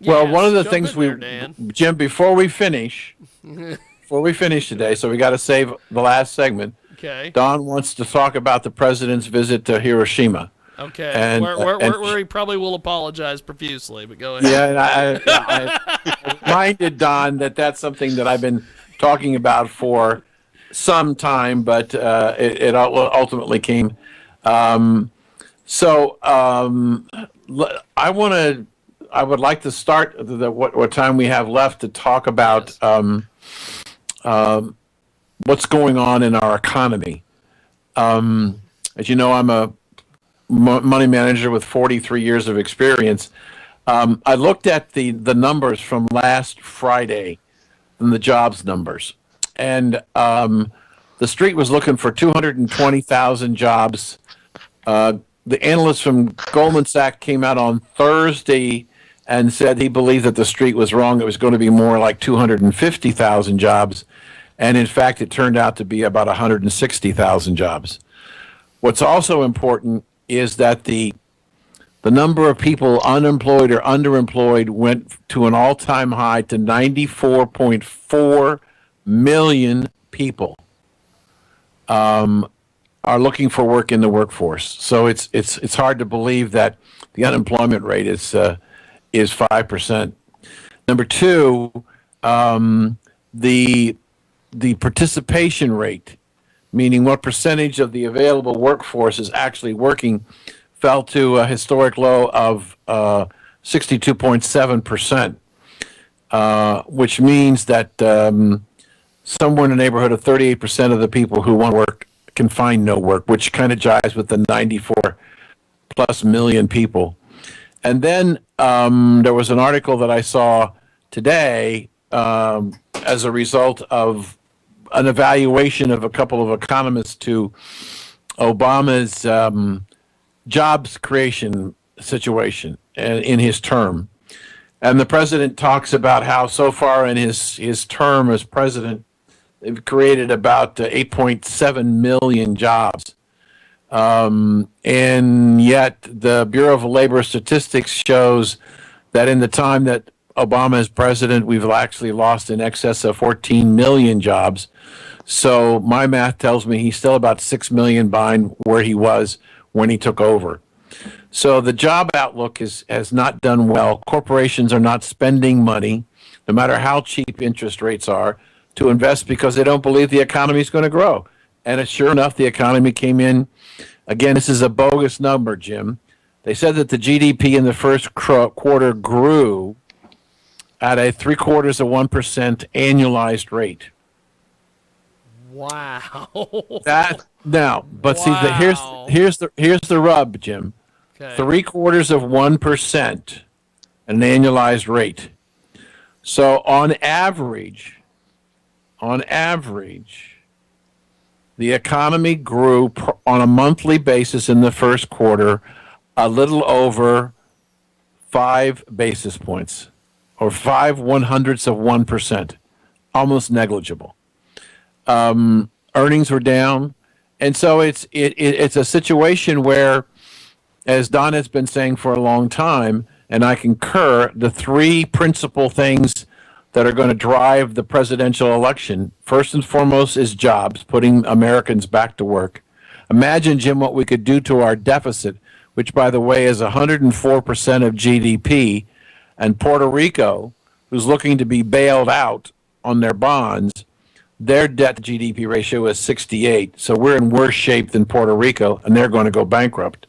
Well, one of the jump things in there, Dan. Jim, before we finish today, so we got to save the last segment. Okay. Don wants to talk about the president's visit to Hiroshima. Okay. And, Where he probably will apologize profusely, but go ahead. yeah, and I reminded Don that that's something that I've been talking about for some time, but it ultimately came. So I would like to start what time we have left to talk about what's going on in our economy. As you know, I'm a money manager with 43 years of experience. I looked at the numbers from last Friday, and the jobs numbers, and the street was looking for 220,000 jobs. The analyst from Goldman Sachs came out on Thursday and said he believed that the street was wrong. It was going to be more like 250,000 jobs. And in fact, it turned out to be about 160,000 jobs. What's also important is that the number of people unemployed or underemployed went to an all-time high to 94.4 million people are looking for work in the workforce. So it's hard to believe that the unemployment rate is 5%. Number two, the participation rate, meaning what percentage of the available workforce is actually working, fell to a historic low of 62.7%, which means that somewhere in the neighborhood of 38% of the people who want work can find no work, which kind of jives with the 94 plus million people. And then there was an article that I saw today as a result of an evaluation of a couple of economists to Obama's jobs creation situation in his term. And the president talks about how so far in his term as president, they've created about 8.7 million jobs. And yet the Bureau of Labor Statistics shows that in the time that Obama is president, we've actually lost in excess of 14 million jobs. So my math tells me he's still about 6 million behind where he was when he took over. So the job outlook has not done well. Corporations are not spending money, no matter how cheap interest rates are, to invest because they don't believe the economy is going to grow. And sure enough, the economy came in. Again, this is a bogus number, Jim. They said that the GDP in the first quarter grew at a 0.75% annualized rate. Wow. But wow. see, here's the rub, Jim. Okay. 0.75%, an annualized rate. So on average, the economy grew on a monthly basis in the first quarter a little over 5 basis points, or 0.05%, almost negligible. Earnings were down, and so it's a situation where, as Don has been saying for a long time, and I concur, the three principal things that are going to drive the presidential election, first and foremost, is jobs, putting Americans back to work. Imagine, Jim, what we could do to our deficit, which, by the way, is 104% of GDP, and Puerto Rico, who's looking to be bailed out on their bonds, their debt to GDP ratio is 68. So we're in worse shape than Puerto Rico, and they're going to go bankrupt.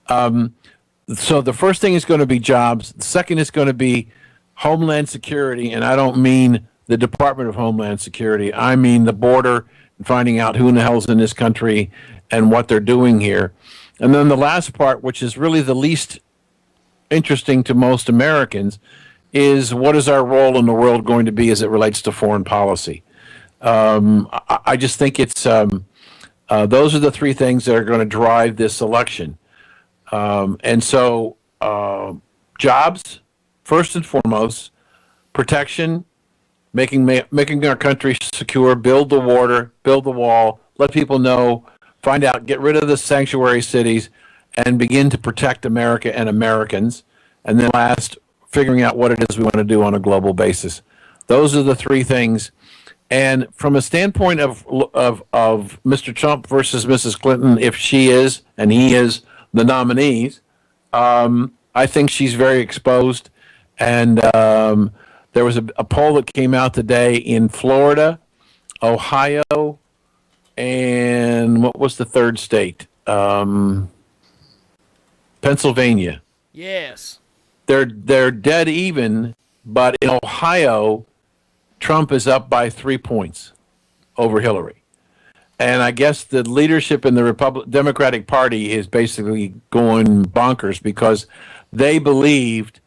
So the first thing is going to be jobs. The second is going to be Homeland Security, and I don't mean the Department of Homeland Security. I mean the border and finding out who in the hell's in this country and what they're doing here. And then the last part, which is really the least interesting to most Americans, is what is our role in the world going to be as it relates to foreign policy? I just think it's those are the three things that are going to drive this election. And so jobs, first and foremost, protection, making our country secure, build the water, build the wall, let people know, find out, get rid of the sanctuary cities, and begin to protect America and Americans. And then last, figuring out what it is we want to do on a global basis. Those are the three things. And from a standpoint of Mr. Trump versus Mrs. Clinton, if she is and he is the nominees, I think she's very exposed. And there was a poll that came out today in Florida, Ohio, and what was the third state? Pennsylvania. Yes. They're dead even, but in Ohio, Trump is up by 3 points over Hillary. And I guess the leadership in the Democratic Party is basically going bonkers because they believed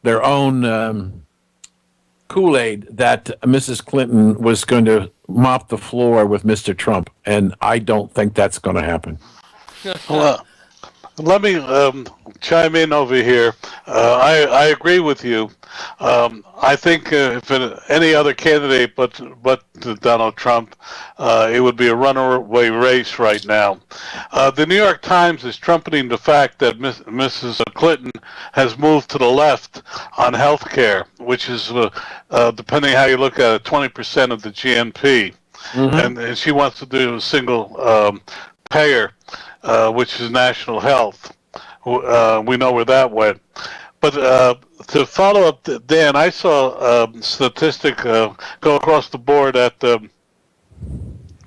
their own Kool-Aid that Mrs. Clinton was going to mop the floor with Mr. Trump. And I don't think that's going to happen. Well, let me chime in over here. I agree with you. I think if any other candidate but Donald Trump, it would be a runaway race right now. The New York Times is trumpeting the fact that Mrs. Clinton has moved to the left on health care, which is, depending how you look at it, 20% of the GNP. Mm-hmm. And she wants to do a single payer, which is national health. We know where that went. But to follow up, Dan, I saw a statistic go across the board at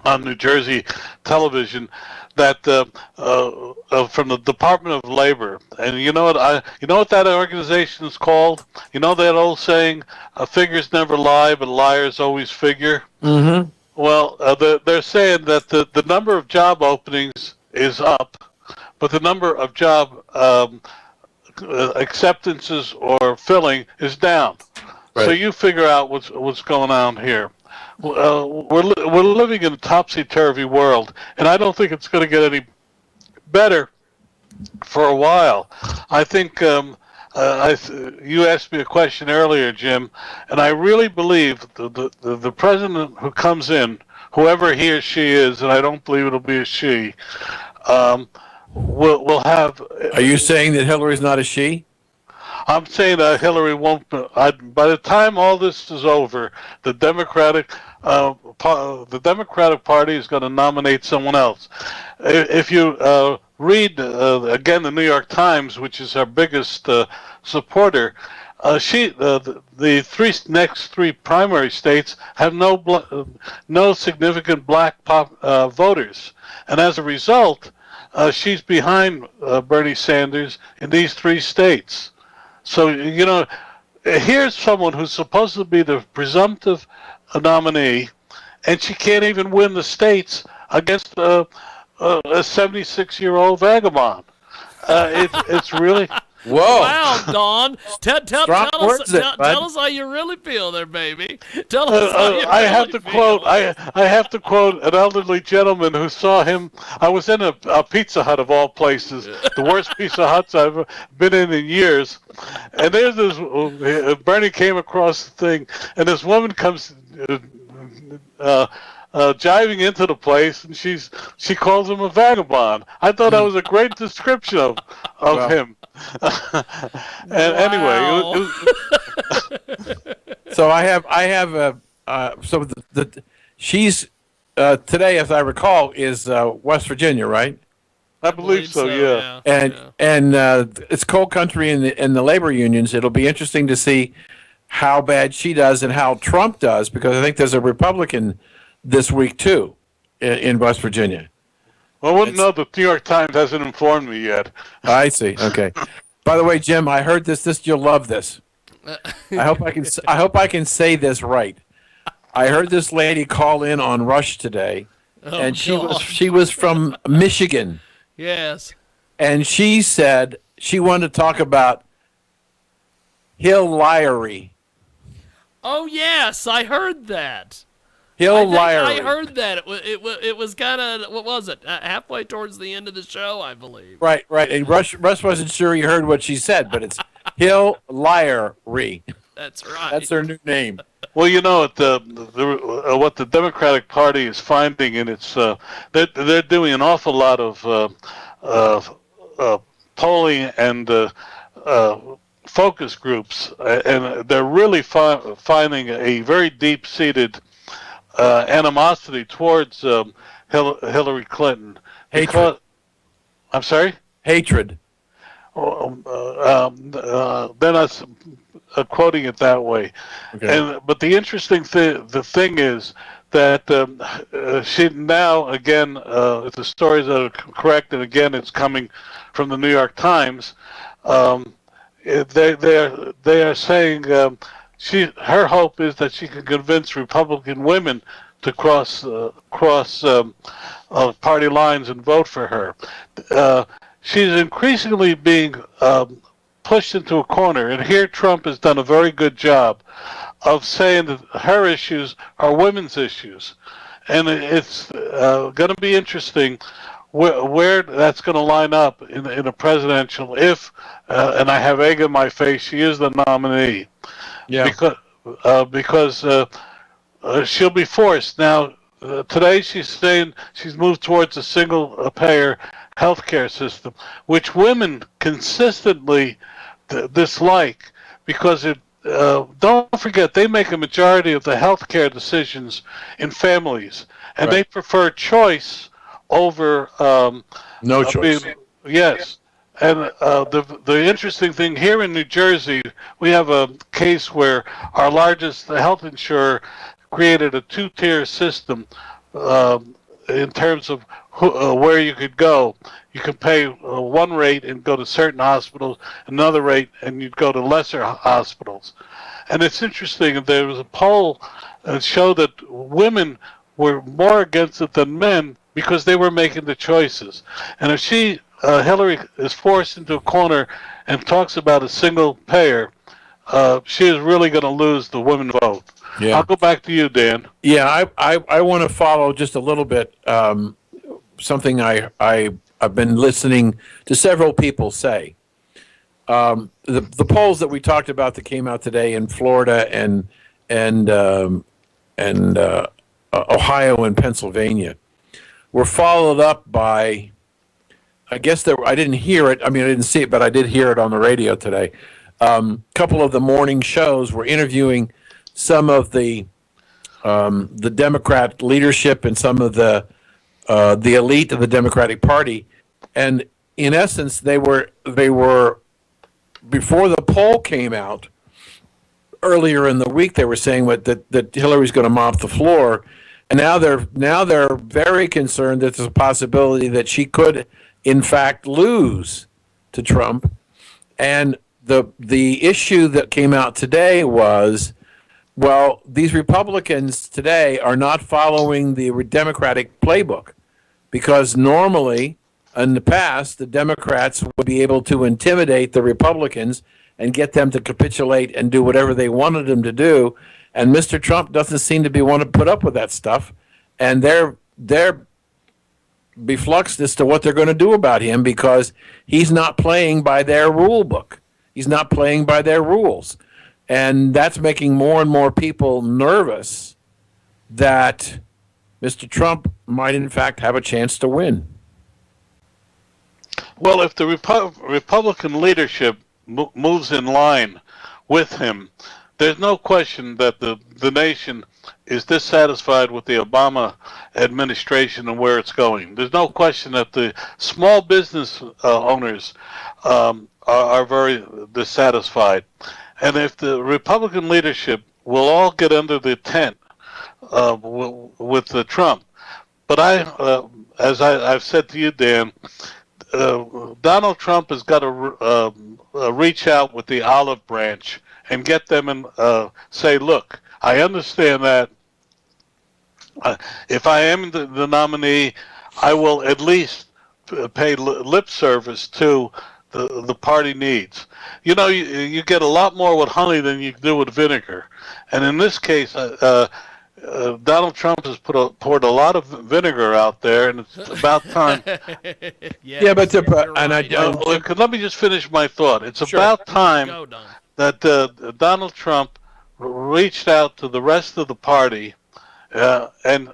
on New Jersey television that from the Department of Labor, and you know what that organization is called? You know that old saying, "Figures never lie, but liars always figure." Mm-hmm. Well, they're saying that the number of job openings is up, but the number of job acceptances or filling is down. Right. So you figure out what's going on here. We're living in a topsy-turvy world, and I don't think it's going to get any better for a while. I think you asked me a question earlier, Jim, and I really believe the president who comes in, whoever he or she is, and I don't believe it'll be a she, will have. Are you saying that Hillary's not a she? I'm saying that Hillary won't. By the time all this is over, the Democratic Party is going to nominate someone else. If you read again the New York Times, which is our biggest supporter, the next three primary states have no significant black voters, and as a result, she's behind Bernie Sanders in these three states. So, you know, here's someone who's supposed to be the presumptive nominee, and she can't even win the states against a 76-year-old vagabond. It's really... Whoa! Wow, Don, tell us how you really feel there, baby. Tell us how you I have really to feel. quote. I have to quote an elderly gentleman who saw him. I was in a Pizza Hut of all places, the worst Pizza Huts I've been in years. And there's this. Bernie came across the thing, and this woman comes. Jiving into the place, and she calls him a vagabond. I thought that was a great description of him. And anyway, so I have so she's today, as I recall, is West Virginia, right? I believe so. Yeah. And it's coal country in the labor unions. It'll be interesting to see how bad she does and how Trump does, because I think there's a Republican this week too in West Virginia. Well, I wouldn't know. The New York Times hasn't informed me yet. I see. Okay. By the way, Jim, I heard this. You'll love this. I hope I can say this right. I heard this lady call in on Rush today, and she was from Michigan. Yes. And she said she wanted to talk about Hillary. Oh yes, I heard that. I heard that. It was kind of, what was it? Halfway towards the end of the show, I believe. Right. And Rush wasn't sure he heard what she said, but it's Hillary. That's right. That's her new name. Well, you know what the Democratic Party is finding, and it's they're doing an awful lot of polling and focus groups, and they're really finding a very deep-seated animosity towards Hillary Clinton. Hatred. I'm sorry? Hatred. They're not quoting it that way. Okay. But the interesting thing is that she now, again, if the stories are correct, and again, it's coming from the New York Times, they are saying her hope is that she can convince Republican women to cross party lines and vote for her. She's increasingly being pushed into a corner, and here Trump has done a very good job of saying that her issues are women's issues, and it's going to be interesting where that's going to line up in a presidential. If and I have egg in my face, she is the nominee. Yeah. Because she'll be forced now. Today she's saying she's moved towards a single-payer healthcare system, which women consistently dislike because it. Don't forget, they make a majority of the healthcare decisions in families, and Right. they prefer choice over No choice. yes. And the interesting thing here in New Jersey, we have a case where our largest health insurer created a two-tier system in terms of where you could go. You can pay one rate and go to certain hospitals, another rate and you'd go to lesser hospitals. And it's interesting, there was a poll that showed that women were more against it than men because they were making the choices. And if Hillary is forced into a corner and talks about a single payer, she is really going to lose the women vote. Yeah. I'll go back to you, Dan. Yeah, I want to follow just a little bit something I've been listening to several people say. The polls that we talked about that came out today in Florida and Ohio and Pennsylvania were followed up by, I guess I didn't hear it. I mean, I didn't see it, but I did hear it on the radio today. Couple of the morning shows were interviewing some of the Democrat leadership and some of the elite of the Democratic Party, and in essence, they were before the poll came out earlier in the week. They were saying that Hillary's going to mop the floor, and now they're very concerned that there's a possibility that she could, in fact, lose to Trump. And the issue that came out today was, well, these Republicans today are not following the Democratic playbook, because normally in the past the Democrats would be able to intimidate the Republicans and get them to capitulate and do whatever they wanted them to do. And Mr. Trump doesn't seem to be want to put up with that stuff, and they're befluxed as to what they're going to do about him because he's not playing by their rule book. He's not playing by their rules. And that's making more and more people nervous that Mr. Trump might, in fact, have a chance to win. Well, if the Republican leadership moves in line with him, there's no question that the nation is dissatisfied with the Obama administration and where it's going. There's no question that the small business owners are very dissatisfied. And if the Republican leadership will all get under the tent with the Trump, but as I've said to you, Dan, Donald Trump has got to reach out with the olive branch and get them and say, look, I understand that if I am the nominee, I will at least pay lip service to the party needs. You know, you get a lot more with honey than you do with vinegar. And in this case, Donald Trump has poured a lot of vinegar out there, and it's about time. Yeah, but let me just finish my thought. It's Sure. about time that Donald Trump reached out to the rest of the party and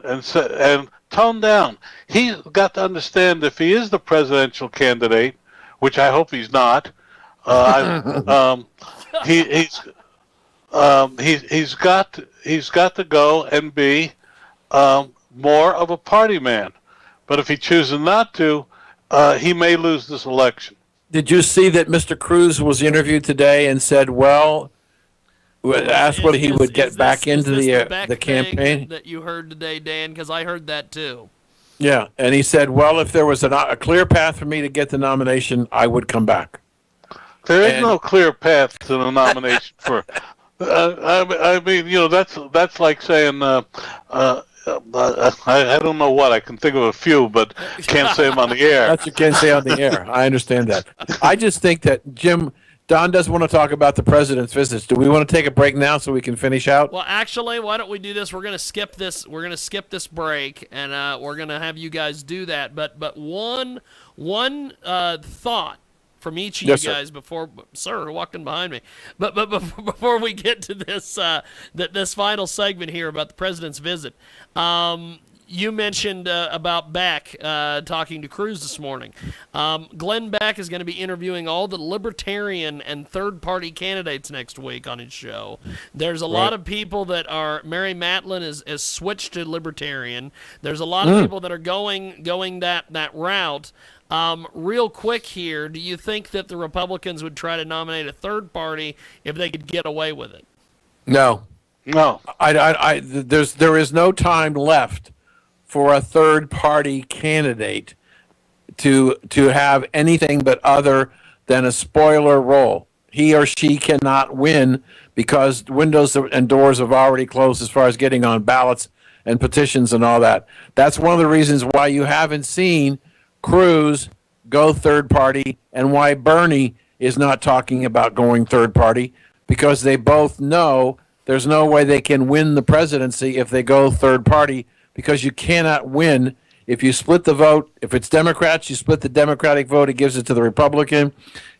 toned down. He's got to understand if he is the presidential candidate, which I hope he's not, He he's got to go and be more of a party man. But if he chooses not to, he may lose this election. Did you see that Mr. Cruz was interviewed today and said, well, asked whether he would get back into the campaign? That you heard today, Dan, because I heard that too. Yeah, and he said, well, if there was a clear path for me to get the nomination, I would come back. There is no clear path to the nomination for. I mean, that's like saying I don't know what. I can think of a few, but can't say them on the air. That's what you can't say on the air. I understand that. I just think that Don doesn't want to talk about the president's visits. Do we want to take a break now so we can finish out? Well, actually, why don't we do this? We're going to skip this. We're going to skip this break, and we're going to have you guys do that. But one thought from each of you guys before, sir, walking behind me. But before we get to this this final segment here about the president's visit, you mentioned about Beck talking to Cruz this morning. Glenn Beck is going to be interviewing all the libertarian and third-party candidates next week on his show. There's a lot of people that are. Mary Matlin has switched to libertarian. There's a lot of people that are going that route. Real quick here, do you think that the Republicans would try to nominate a third party if they could get away with it? No. There is no time left for a third party candidate to have anything but other than a spoiler role. He or she cannot win because windows and doors have already closed as far as getting on ballots and petitions and all that. That's one of the reasons why you haven't seen Cruz go third party and why Bernie is not talking about going third party, because they both know there's no way they can win the presidency if they go third party, because you cannot win if you split the vote. If it's Democrats, you split the Democratic vote, it gives it to the Republican.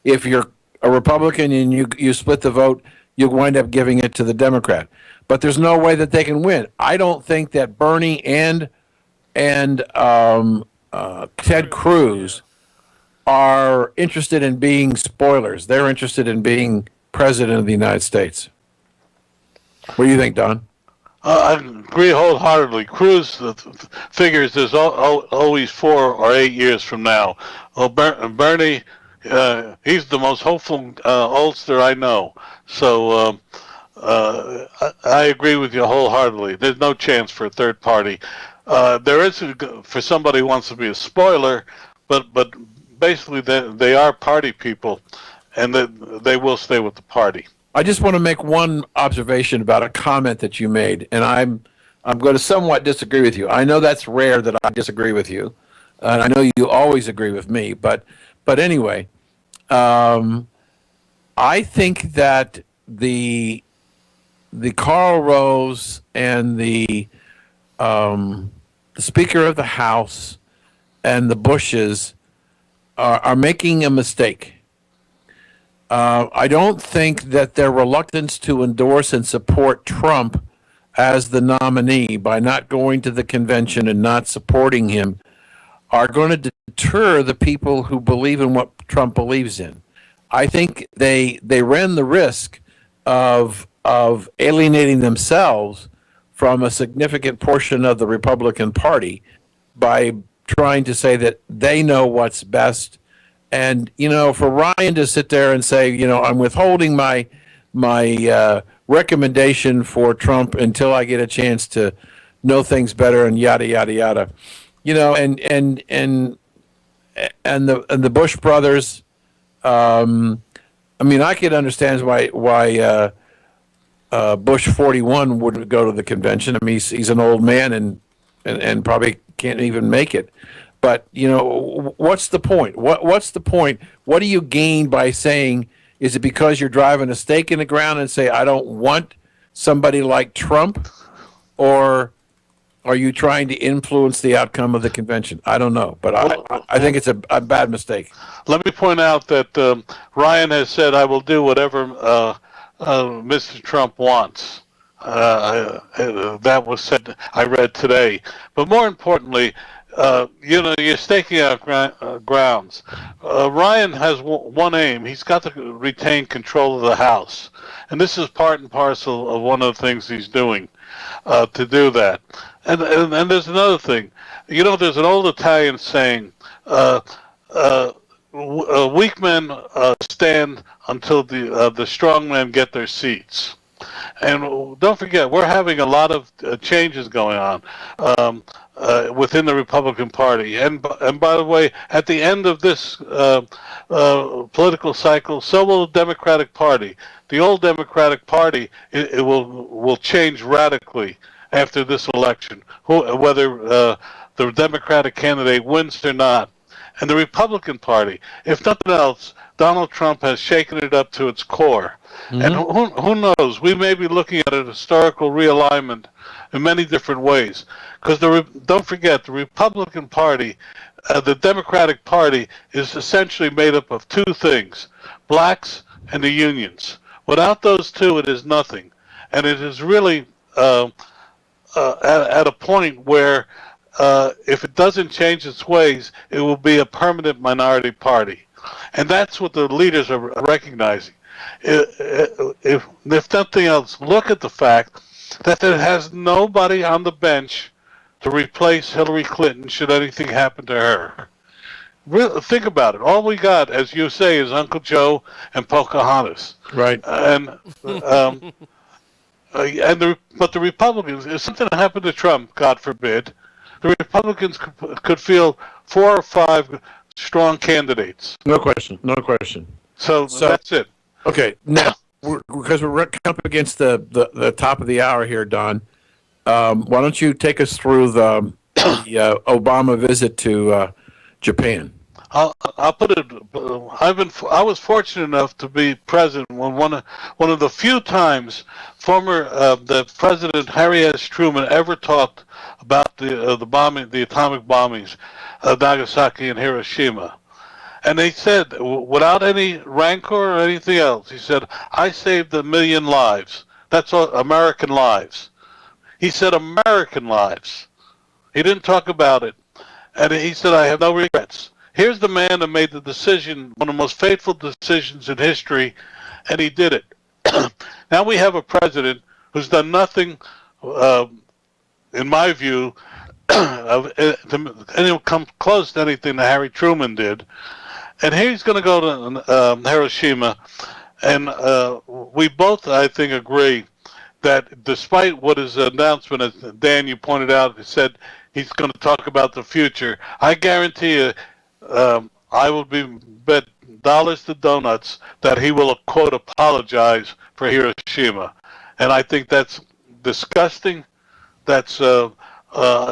If you're a Republican and you split the vote, you wind up giving it to the Democrat. But there's no way that they can win. I don't think that Bernie and Ted Cruz are interested in being spoilers. They're interested in being president of the United States. What do you think, Don? I agree wholeheartedly. Cruz figures there's always 4 or 8 years from now. Well, Bernie, he's the most hopeful oldster I know. So I agree with you wholeheartedly. There's no chance for a third party. There is for somebody who wants to be a spoiler, but basically they are party people, and they will stay with the party. I just want to make one observation about a comment that you made, and I'm going to somewhat disagree with you. I know that's rare that I disagree with you, and I know you always agree with me. But anyway, I think that the Karl Rove and the Speaker of the House and the Bushes are making a mistake. I don't think that their reluctance to endorse and support Trump as the nominee by not going to the convention and not supporting him are going to deter the people who believe in what Trump believes in. I think they ran the risk of alienating themselves from a significant portion of the Republican Party by trying to say that they know what's best. And, for Ryan to sit there and say, I'm withholding my recommendation for Trump until I get a chance to know things better and yada, yada, yada, and the Bush brothers, I could understand why Bush 41 wouldn't go to the convention. He's an old man and probably can't even make it. But, what's the point? What's the point? What do you gain by saying, is it because you're driving a stake in the ground and say, I don't want somebody like Trump? Or are you trying to influence the outcome of the convention? I don't know. But I think it's a bad mistake. Let me point out that Ryan has said, I will do whatever Mr. Trump wants. That was said, I read today. But more importantly, you're staking out grounds. Ryan has one aim. He's got to retain control of the House. And this is part and parcel of one of the things he's doing to do that. And there's another thing. There's an old Italian saying, weak men stand until the strong men get their seats. And don't forget, we're having a lot of changes going on within the Republican Party. And by the way, at the end of this political cycle, so will the Democratic Party. The old Democratic Party it will change radically after this election, whether the Democratic candidate wins or not. And the Republican Party, if nothing else, Donald Trump has shaken it up to its core. Mm-hmm. And who knows? We may be looking at an historical realignment in many different ways. Because don't forget, the Republican Party, the Democratic Party, is essentially made up of two things: blacks and the unions. Without those two, it is nothing. And it is really at a point where if it doesn't change its ways, it will be a permanent minority party. And that's what the leaders are recognizing. If nothing else, look at the fact that there has nobody on the bench to replace Hillary Clinton should anything happen to her. Really, think about it. All we got, as you say, is Uncle Joe and Pocahontas. Right. But the Republicans, if something happened to Trump, God forbid, the Republicans could field 4 or 5 strong candidates. No question. No question. So that's it. Okay. Now, because we're up against the top of the hour here, Don, why don't you take us through the Obama visit to Japan? I'll put it. I was fortunate enough to be present when one of the few times the President Harry S. Truman ever talked about the bombing, the atomic bombings of Nagasaki and Hiroshima. And they said, without any rancor or anything else, he said, "I saved 1 million lives." That's all, American lives. He said American lives. He didn't talk about it. And he said, "I have no regrets." Here's the man that made the decision, one of the most fateful decisions in history, and he did it. Now we have a president who's done nothing, in my view, to come close to anything that Harry Truman did. And he's going to go to Hiroshima, and we both, I think, agree that despite what his announcement, as Dan, you pointed out, he said he's going to talk about the future. I guarantee you, I will bet dollars to donuts that he will, quote, apologize for Hiroshima. And I think that's disgusting. That's a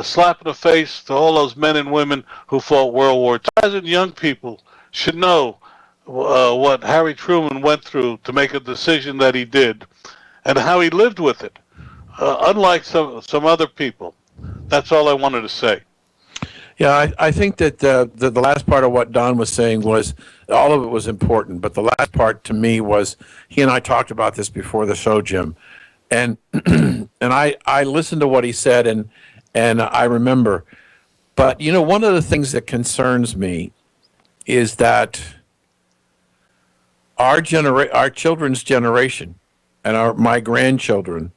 slap in the face to all those men and women who fought World War II. Present young people should know what Harry Truman went through to make a decision that he did and how he lived with it, unlike some other people. That's all I wanted to say. Yeah, I think that the last part of what Don was saying was, all of it was important, but the last part to me was, he and I talked about this before the show, Jim, and and I listened to what he said, and I remember. But, one of the things that concerns me is that our children's generation and my grandchildren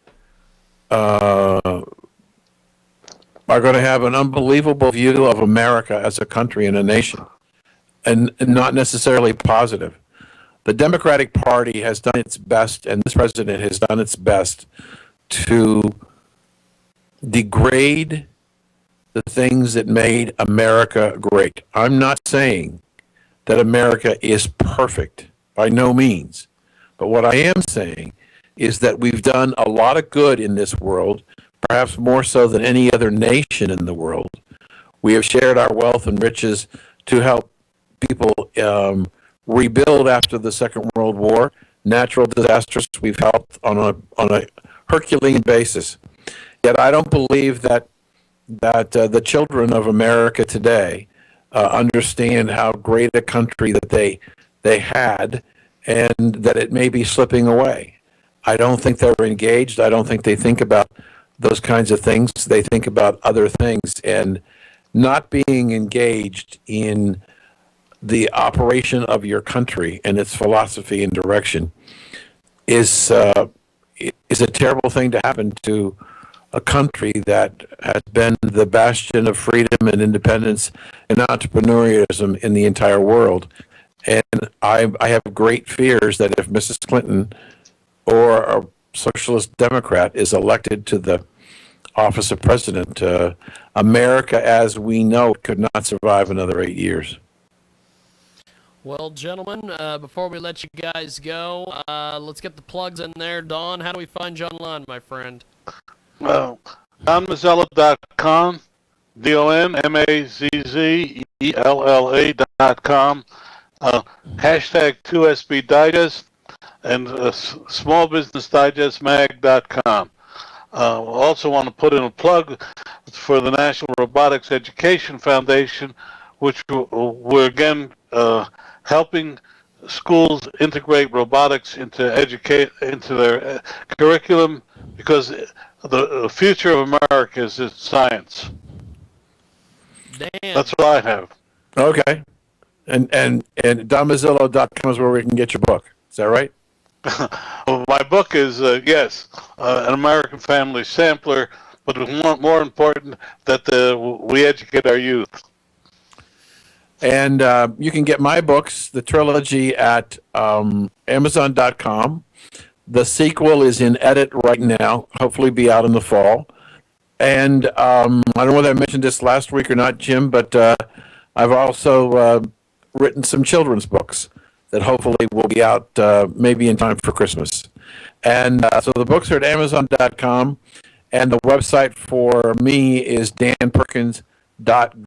are going to have an unbelievable view of America as a country and a nation, and not necessarily positive. The Democratic Party has done its best, and this president has done its best to degrade the things that made America great. I'm not saying that America is perfect, by no means. But what I am saying is that we've done a lot of good in this world, perhaps more so than any other nation in the world. We have shared our wealth and riches to help people rebuild after the Second World War. Natural disasters we've helped on a Herculean basis. Yet I don't believe that the children of America today understand how great a country that they had, and that it may be slipping away. I don't think they're engaged. I don't think they think about those kinds of things. They think about other things. And not being engaged in the operation of your country and its philosophy and direction is a terrible thing to happen to a country that has been the bastion of freedom and independence and entrepreneurialism in the entire world. And I have great fears that if Mrs. Clinton or a socialist Democrat is elected to the office of president, America as we know it could not survive another 8 years. Well, gentlemen, before we let you guys go, let's get the plugs in there. Don, how do we find you online, my friend? DonMazzella.com, DonMazzella.com, hashtag 2SB Digest, and smallbusinessdigestmag.com. Also want to put in a plug for the National Robotics Education Foundation, which we're again helping schools integrate robotics into their curriculum, because the future of America is in science. Damn. That's what I have. Okay. And DonMazzillo.com is where we can get your book. Is that right? My book is, yes, an American Family Sampler, but it's more important that we educate our youth. And you can get my books, the trilogy, at Amazon.com. The sequel is in edit right now, hopefully be out in the fall. And I don't know whether I mentioned this last week or not, Jim, but I've also written some children's books that hopefully will be out maybe in time for Christmas. And so the books are at Amazon.com, and the website for me is danperkins.com.